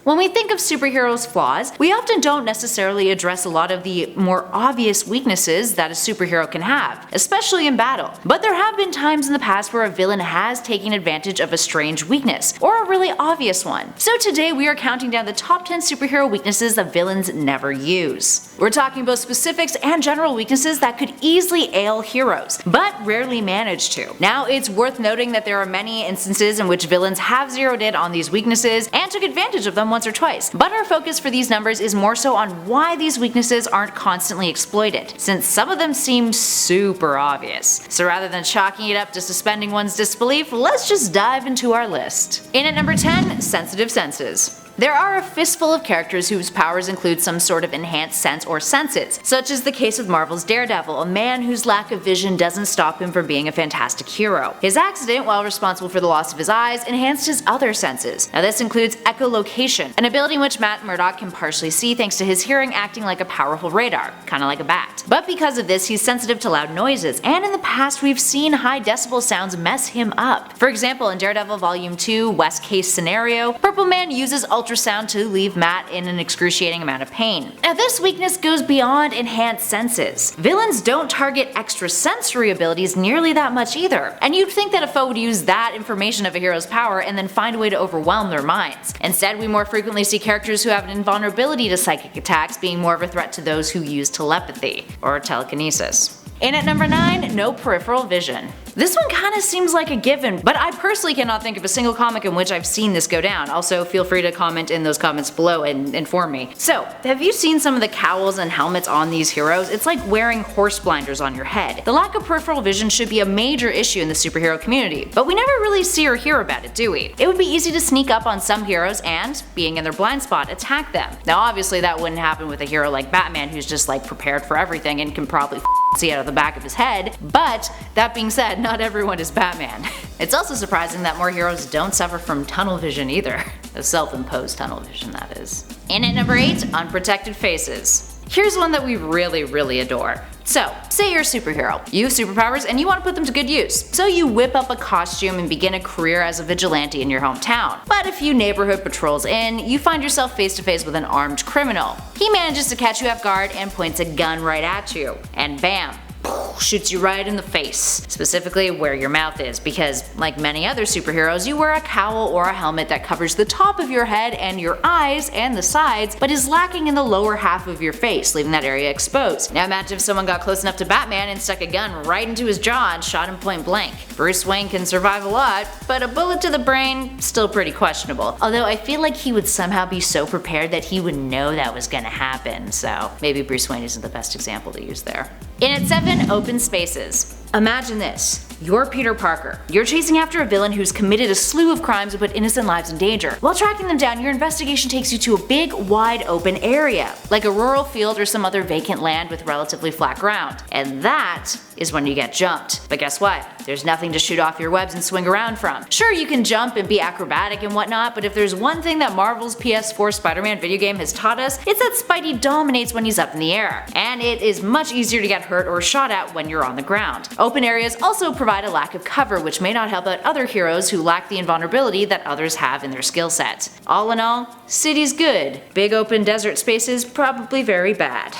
When we think of superheroes' flaws, we often don't necessarily address a lot of the more obvious weaknesses that a superhero can have, especially in battle. But there have been times in the past where a villain has taken advantage of a strange weakness, or a really obvious one. So today we are counting down the top 10 superhero weaknesses that villains never use. We're talking both specifics and general weaknesses that could easily ail heroes, but rarely manage to. Now, it's worth noting that there are many instances in which villains have zeroed in on these weaknesses and took advantage of them once or twice, but our focus for these numbers is more so on why these weaknesses aren't constantly exploited, since some of them seem super obvious. So rather than chalking it up to suspending one's disbelief, let's just dive into our list. In at number 10, sensitive senses. There are a fistful of characters whose powers include some sort of enhanced sense or senses, such as the case with Marvel's Daredevil, a man whose lack of vision doesn't stop him from being a fantastic hero. His accident, while responsible for the loss of his eyes, enhanced his other senses. Now this includes echolocation, an ability in which Matt Murdock can partially see thanks to his hearing acting like a powerful radar, kinda like a bat. But because of this, he's sensitive to loud noises, and in the past we've seen high decibel sounds mess him up. For example, in Daredevil Volume 2, Worst Case Scenario, Purple Man uses ultrasound to leave Matt in an excruciating amount of pain. Now this weakness goes beyond enhanced senses. Villains don't target extrasensory abilities nearly that much either, and you'd think that a foe would use that information of a hero's power and then find a way to overwhelm their minds. Instead, we more frequently see characters who have an invulnerability to psychic attacks being more of a threat to those who use telepathy, or telekinesis. In at number 9, no peripheral vision. This one kinda seems like a given, but I personally cannot think of a single comic in which I've seen this go down. Also, feel free to comment in those comments below and inform me. So, have you seen some of the cowls and helmets on these heroes? It's like wearing horse blinders on your head. The lack of peripheral vision should be a major issue in the superhero community, but we never really see or hear about it, do we? It would be easy to sneak up on some heroes and, being in their blind spot, attack them. Now obviously that wouldn't happen with a hero like Batman, who's just like prepared for everything and can probably see out of the back of his head, but that being said, not everyone is Batman. It's also surprising that more heroes don't suffer from tunnel vision either. A self-imposed tunnel vision, that is. In at number 8, unprotected faces. Here's one that we really adore. So, say you're a superhero. You have superpowers and you want to put them to good use. So you whip up a costume and begin a career as a vigilante in your hometown. But a few neighborhood patrols in, you find yourself face to face with an armed criminal. He manages to catch you off guard and points a gun right at you. And bam! Shoots you right in the face, specifically where your mouth is, because like many other superheroes, you wear a cowl or a helmet that covers the top of your head and your eyes and the sides, but is lacking in the lower half of your face, leaving that area exposed. Now imagine if someone got close enough to Batman and stuck a gun right into his jaw and shot him point blank. Bruce Wayne can survive a lot, but a bullet to the brain, still pretty questionable. Although I feel like he would somehow be so prepared that he would know that was gonna happen, so maybe Bruce Wayne isn't the best example to use there. In at 7, open spaces. Imagine this. You're Peter Parker. You're chasing after a villain who's committed a slew of crimes and put innocent lives in danger. While tracking them down, your investigation takes you to a big, wide open area, like a rural field or some other vacant land with relatively flat ground. And that is when you get jumped. But guess what? There's nothing to shoot off your webs and swing around from. Sure, you can jump and be acrobatic and whatnot, but if there's one thing that Marvel's PS4 Spider-Man video game has taught us, it's that Spidey dominates when he's up in the air. And it is much easier to get hurt or shot at when you're on the ground. Open areas also provide a lack of cover, which may not help out other heroes who lack the invulnerability that others have in their skill set. All in all, city's good. Big open desert spaces, probably very bad.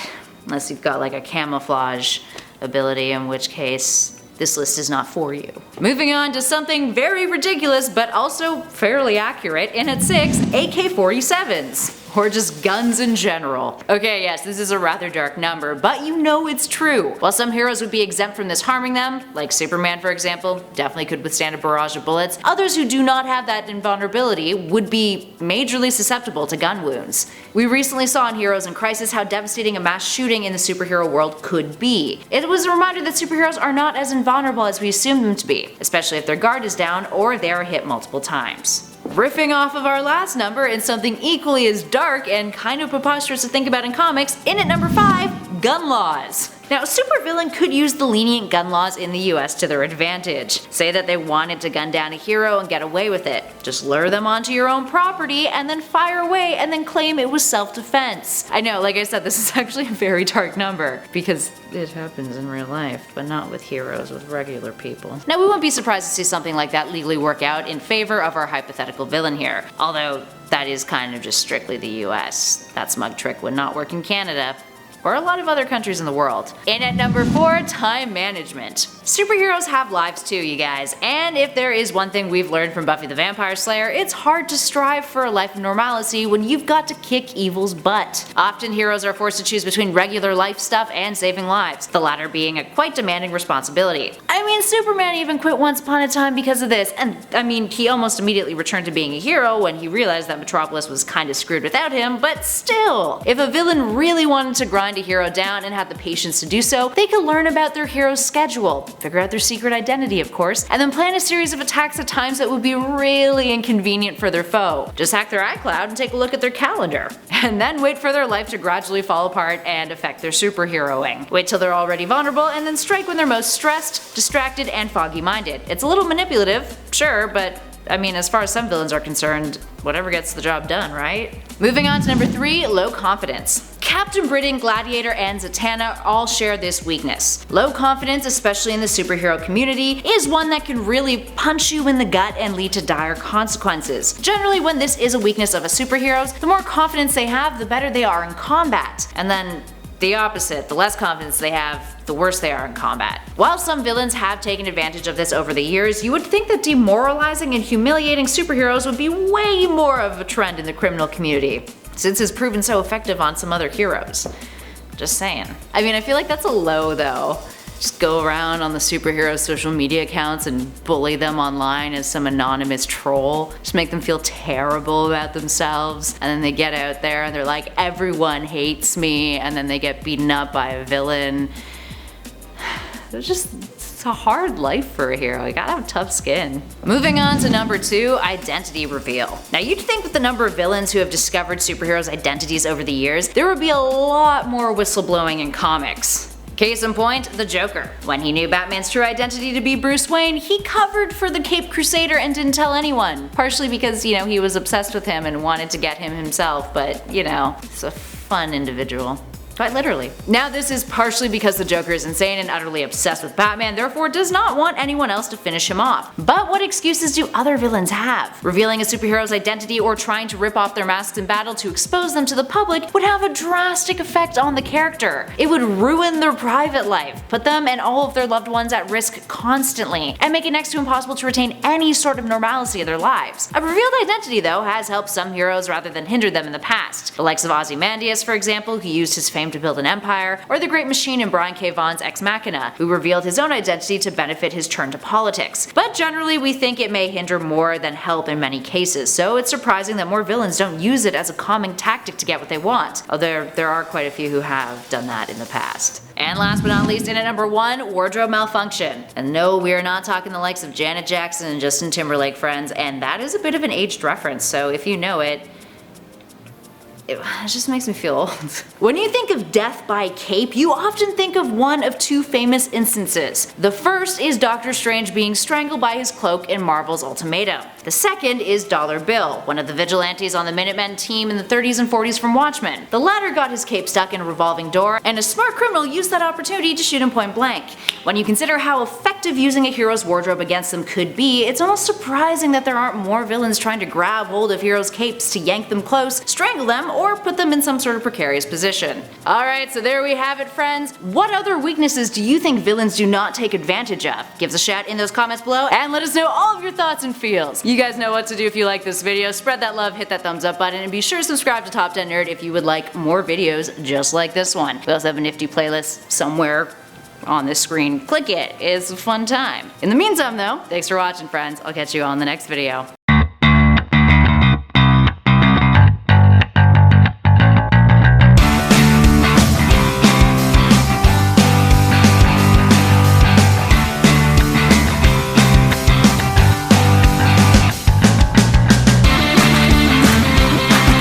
Unless you've got like a camouflage ability, in which case this list is not for you. Moving on to something very ridiculous but also fairly accurate, and at 6, AK-47s. Or just guns in general. Okay, yes, this is a rather dark number, but you know it's true. While some heroes would be exempt from this harming them, like Superman for example, definitely could withstand a barrage of bullets, others who do not have that invulnerability would be majorly susceptible to gun wounds. We recently saw in Heroes in Crisis how devastating a mass shooting in the superhero world could be. It was a reminder that superheroes are not as invulnerable as we assume them to be, especially if their guard is down or they are hit multiple times. Riffing off of our last number in something equally as dark and kind of preposterous to think about in comics, in at number 5, gun laws. Now, a supervillain could use the lenient gun laws in the US to their advantage. Say that they wanted to gun down a hero and get away with it. Just lure them onto your own property and then fire away and then claim it was self-defense. I know, like I said, this is actually a very dark number because it happens in real life, but not with heroes, with regular people. Now, we wouldn't be surprised to see something like that legally work out in favor of our hypothetical villain here. Although, that is kind of just strictly the US. That smug trick would not work in Canada, or a lot of other countries in the world. In at number 4, time management. Superheroes have lives too, you guys, and if there is one thing we've learned from Buffy the Vampire Slayer, it's hard to strive for a life of normalcy when you've got to kick evil's butt. Often heroes are forced to choose between regular life stuff and saving lives, the latter being a quite demanding responsibility. I mean, Superman even quit once upon a time because of this, and I mean, he almost immediately returned to being a hero when he realized that Metropolis was kinda screwed without him, but still, if a villain really wanted to grind a hero down and had the patience to do so, they could learn about their hero's schedule, figure out their secret identity of course, and then plan a series of attacks at times that would be really inconvenient for their foe. Just hack their iCloud and take a look at their calendar. And then wait for their life to gradually fall apart and affect their superheroing. Wait till they're already vulnerable and then strike when they're most stressed, distracted, and foggy-minded. It's a little manipulative, sure, but I mean, as far as some villains are concerned, whatever gets the job done, right? Moving on to number 3, low confidence. Captain Britain, Gladiator, and Zatanna all share this weakness. Low confidence, especially in the superhero community, is one that can really punch you in the gut and lead to dire consequences. Generally, when this is a weakness of a superhero's, the more confidence they have, the better they are in combat. And then the opposite, the less confidence they have, the worse they are in combat. While some villains have taken advantage of this over the years, you would think that demoralizing and humiliating superheroes would be way more of a trend in the criminal community, since it's proven so effective on some other heroes. Just saying. I mean, I feel like that's a low though. Just go around on the superhero social media accounts and bully them online as some anonymous troll. Just make them feel terrible about themselves, and then they get out there and they're like, everyone hates me, and then they get beaten up by a villain. It's a hard life for a hero. You gotta have tough skin. Moving on to number 2, identity reveal. Now you'd think with the number of villains who have discovered superheroes' identities over the years, there would be a lot more whistleblowing in comics. Case in point, the Joker. When he knew Batman's true identity to be Bruce Wayne, he covered for the Caped Crusader and didn't tell anyone. Partially because, you know, he was obsessed with him and wanted to get him himself, but, you know, he's a fun individual. Quite literally. Now this is partially because the Joker is insane and utterly obsessed with Batman, therefore does not want anyone else to finish him off. But what excuses do other villains have? Revealing a superhero's identity or trying to rip off their masks in battle to expose them to the public would have a drastic effect on the character. It would ruin their private life, put them and all of their loved ones at risk constantly, and make it next to impossible to retain any sort of normalcy in their lives. A revealed identity though has helped some heroes rather than hindered them in the past. The likes of Ozymandias, for example, who used his fame to build an empire, or the Great Machine in Brian K. Vaughan's Ex Machina, who revealed his own identity to benefit his turn to politics. But generally we think it may hinder more than help in many cases, so it's surprising that more villains don't use it as a calming tactic to get what they want, although there are quite a few who have done that in the past. And last but not least, in at number 1, wardrobe malfunction. And no, we are not talking the likes of Janet Jackson and Justin Timberlake, friends, and that is a bit of an aged reference, so if you know it just makes me feel old. When you think of death by cape, you often think of one of 2 famous instances. The first is Doctor Strange being strangled by his cloak in Marvel's Ultimatum. The second is Dollar Bill, one of the vigilantes on the Minutemen team in the 30s and 40s from Watchmen. The latter got his cape stuck in a revolving door, and a smart criminal used that opportunity to shoot him point blank. When you consider how effective using a hero's wardrobe against them could be, it's almost surprising that there aren't more villains trying to grab hold of heroes' capes to yank them close, strangle them, or put them in some sort of precarious position. Alright, so there we have it, friends. What other weaknesses do you think villains do not take advantage of? Give us a shout in those comments below and let us know all of your thoughts and feels. You guys know what to do if you like this video. Spread that love, hit that thumbs up button, and be sure to subscribe to Top 10 Nerd if you would like more videos just like this one. We also have a nifty playlist somewhere on this screen. Click it. It's a fun time. In the meantime though, thanks for watching, friends. I'll catch you on the next video.